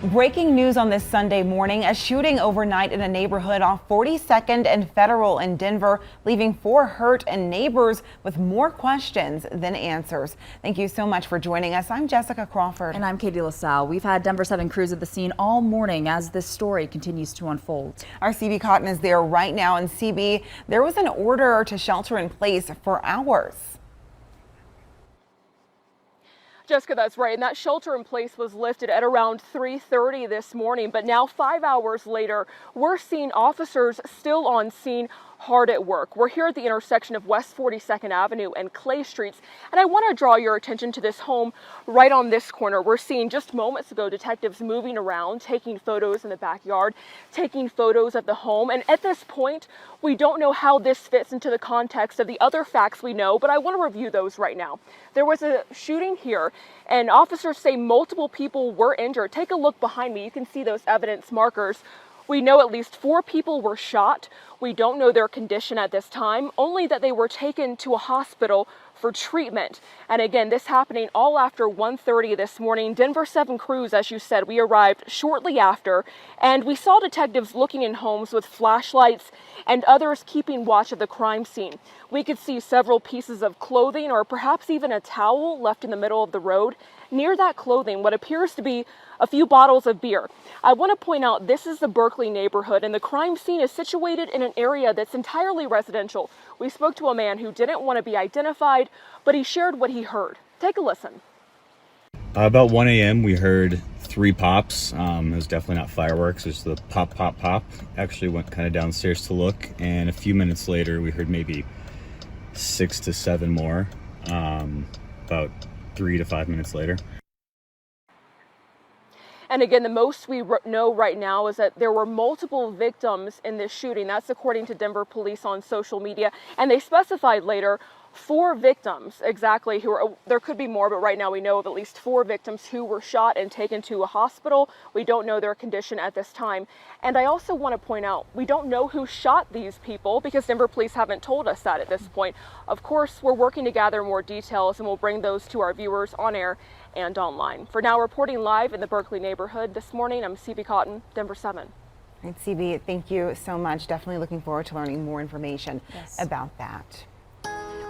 Breaking news on this Sunday morning, a shooting overnight in a neighborhood off 42nd and Federal in Denver, leaving 4 hurt and neighbors with more questions than answers. Thank you so much for joining us. I'm Jessica Crawford. And I'm Katie LaSalle. We've had Denver 7 crews at the scene all morning as this story continues to unfold. Our CB Cotton is there right now. And CB, there was an order to shelter in place for hours. Jessica, that's right. And that shelter in place was lifted at around 3:30 this morning. But now 5 hours later, we're seeing officers still on scene, hard at work. We're here at the intersection of West 42nd Avenue and Clay Streets. And I want to draw your attention to this home right on this corner. We're seeing just moments ago detectives moving around, taking photos in the backyard, taking photos of the home. And at this point, we don't know how this fits into the context of the other facts we know, but I want to review those right now. There was a shooting here, and officers say multiple people were injured. Take a look behind me. You can see those evidence markers. We know at least 4 people were shot. We don't know their condition at this time, only that they were taken to a hospital for treatment. And again, this happening all after 1:30 this morning. Denver 7 crews, as you said, we arrived shortly after, and we saw detectives looking in homes with flashlights and others keeping watch of the crime scene. We could see several pieces of clothing or perhaps even a towel left in the middle of the road. Near that clothing, what appears to be a few bottles of beer. I want to point out this is the Berkeley neighborhood, and the crime scene is situated in an area that's entirely residential. We spoke to a man who didn't want to be identified, but he shared what he heard. Take a listen. About 1 a.m. we heard 3 pops. It was definitely not fireworks. It was the pop, pop, pop. Actually went kind of downstairs to look, and a few minutes later we heard maybe 6 to 7 more, about 3 to 5 minutes later. And again, the most we know right now is that there were multiple victims in this shooting. That's according to Denver police on social media. And they specified later 4 victims exactly who are, there could be more, but right now we know of at least 4 victims who were shot and taken to a hospital. We don't know their condition at this time. And I also want to point out, we don't know who shot these people because Denver police haven't told us that at this point. Of course, we're working to gather more details and we'll bring those to our viewers on air and online. For now, reporting live in the Berkeley neighborhood this morning, I'm CB Cotton, Denver 7. All right, CB, thank you so much. Definitely looking forward to learning more information about that.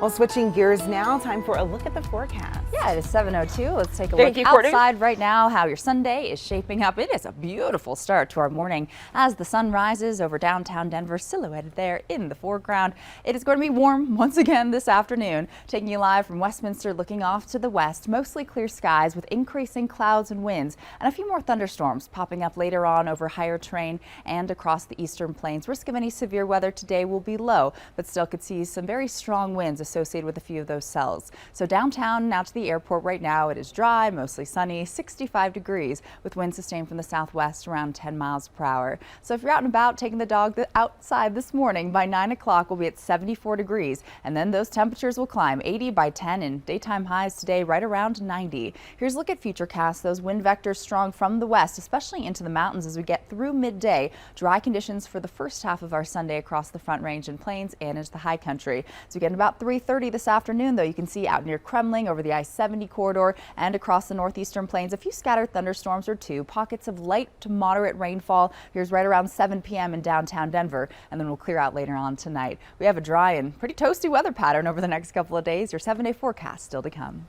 Well, switching gears now, time for a look at the forecast. Yeah, it is 7:02. Let's take a look outside right now, how your Sunday is shaping up. It is a beautiful start to our morning as the sun rises over downtown Denver, silhouetted there in the foreground. It is going to be warm once again this afternoon. Taking you live from Westminster, looking off to the west, mostly clear skies with increasing clouds and winds, and a few more thunderstorms popping up later on over higher terrain and across the eastern plains. Risk of any severe weather today will be low, but still could see some very strong winds associated with a few of those cells. So downtown, now to the airport right now, it is dry, mostly sunny, 65 degrees with winds sustained from the southwest around 10 miles per hour. So if you're out and about taking the dog outside this morning, by 9 o'clock we'll be at 74 degrees, and then those temperatures will climb 80 by 10 and daytime highs today right around 90. Here's a look at futurecasts. Those wind vectors strong from the west, especially into the mountains as we get through midday. Dry conditions for the first half of our Sunday across the Front Range and Plains and into the high country. So we get about 3:30 this afternoon, though, you can see out near Kremling over the I-70 corridor and across the northeastern plains a few scattered thunderstorms or 2, pockets of light to moderate rainfall. Here's right around 7 p.m. in downtown Denver, and then we'll clear out later on tonight. We have a dry and pretty toasty weather pattern over the next couple of days. Your 7-day forecast still to come.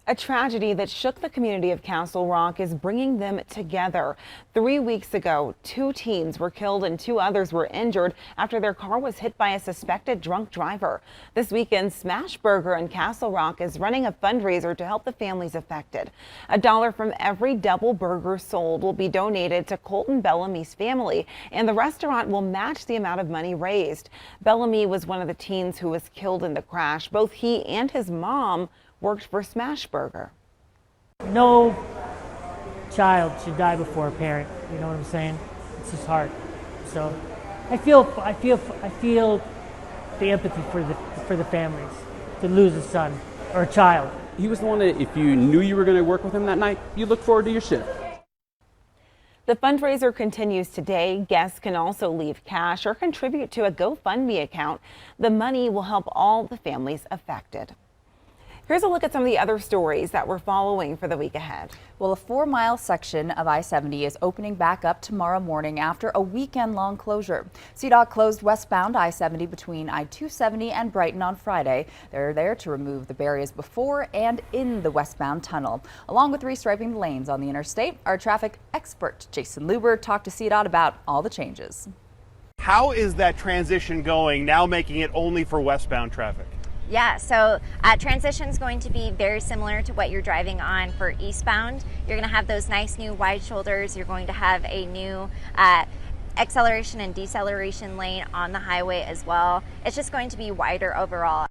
A tragedy that shook the community of Castle Rock is bringing them together. 3 weeks ago, 2 teens were killed and 2 others were injured after their car was hit by a suspected drunk driver. This weekend, Smashburger in Castle Rock is running a fundraiser to help the families affected. $1 from every double burger sold will be donated to Colton Bellamy's family, and the restaurant will match the amount of money raised. Bellamy was one of the teens who was killed in the crash. Both he and his mom worked for Smashburger. No child should die before a parent. You know what I'm saying? It's just hard. So I feel the empathy for the families to lose a son or a child. He was the one that if you knew you were going to work with him that night, you look forward to your shift. The fundraiser continues today. Guests can also leave cash or contribute to a GoFundMe account. The money will help all the families affected. Here's a look at some of the other stories that we're following for the week ahead. Well, a 4-mile section of I-70 is opening back up tomorrow morning after a weekend-long closure. CDOT closed westbound I-70 between I-270 and Brighton on Friday. They're there to remove the barriers before and in the westbound tunnel, along with restriping the lanes on the interstate. Our traffic expert, Jason Luber, talked to CDOT about all the changes. How is that transition going, now making it only for westbound traffic? Yeah, so transition is going to be very similar to what you're driving on for eastbound. You're going to have those nice new wide shoulders. You're going to have a new acceleration and deceleration lane on the highway as well. It's just going to be wider overall.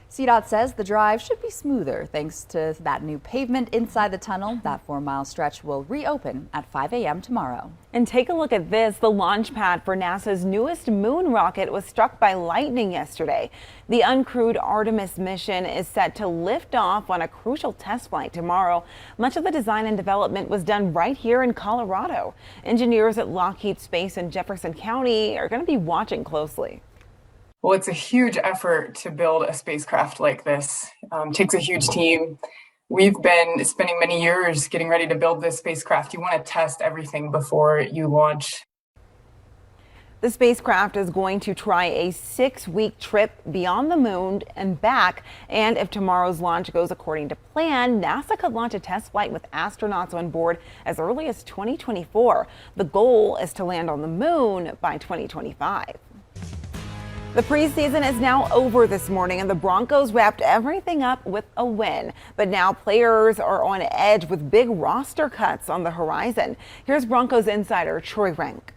CDOT says the drive should be smoother thanks to that new pavement inside the tunnel. That 4-mile stretch will reopen at 5 a.m. tomorrow. And take a look at this. The launch pad for NASA's newest moon rocket was struck by lightning yesterday. The uncrewed Artemis mission is set to lift off on a crucial test flight tomorrow. Much of the design and development was done right here in Colorado. Engineers at Lockheed Space in Jefferson County are going to be watching closely. Well, it's a huge effort to build a spacecraft like this. It takes a huge team. We've been spending many years getting ready to build this spacecraft. You want to test everything before you launch. The spacecraft is going to try a 6-week trip beyond the moon and back. And if tomorrow's launch goes according to plan, NASA could launch a test flight with astronauts on board as early as 2024. The goal is to land on the moon by 2025. The preseason is now over this morning, and the Broncos wrapped everything up with a win. But now players are on edge with big roster cuts on the horizon. Here's Broncos insider Troy Rank.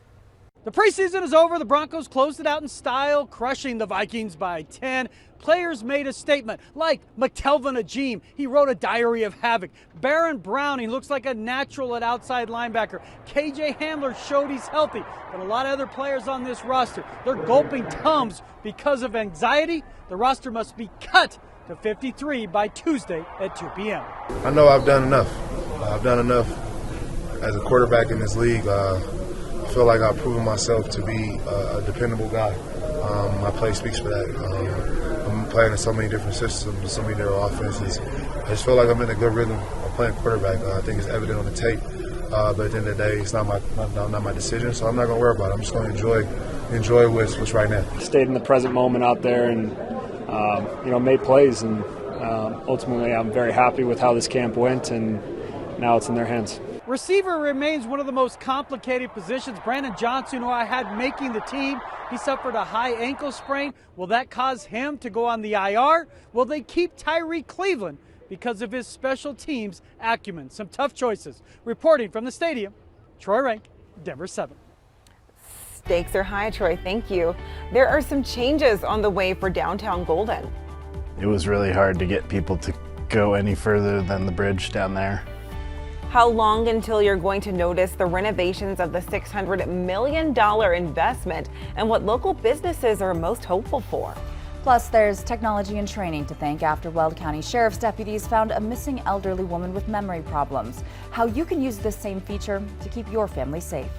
The preseason is over. The Broncos closed it out in style, crushing the Vikings by 10. Players made a statement, like McTelvin Ajim. He wrote a diary of havoc. Baron Browning looks like a natural at outside linebacker. KJ Hamler showed he's healthy. But a lot of other players on this roster, they're gulping Tums because of anxiety. The roster must be cut to 53 by Tuesday at 2 p.m. I know I've done enough. I've done enough as a quarterback in this league. I feel like I've proven myself to be a dependable guy. My play speaks for that. I'm playing in so many different systems, so many different offenses. I just feel like I'm in a good rhythm of playing quarterback. I think it's evident on the tape. But at the end of the day, it's not my decision, so I'm not going to worry about it. I'm just going to enjoy what's right now. Stayed in the present moment out there and made plays, and ultimately I'm very happy with how this camp went, and now it's in their hands. Receiver remains one of the most complicated positions. Brandon Johnson, who I had making the team, he suffered a high ankle sprain. Will that cause him to go on the IR? Will they keep Tyree Cleveland because of his special teams acumen? Some tough choices. Reporting from the stadium, Troy Rank, Denver 7. Stakes are high, Troy. Thank you. There are some changes on the way for downtown Golden. It was really hard to get people to go any further than the bridge down there. How long until you're going to notice the renovations of the $600 million investment, and what local businesses are most hopeful for? Plus, there's technology and training to thank after Weld County Sheriff's deputies found a missing elderly woman with memory problems. How you can use this same feature to keep your family safe.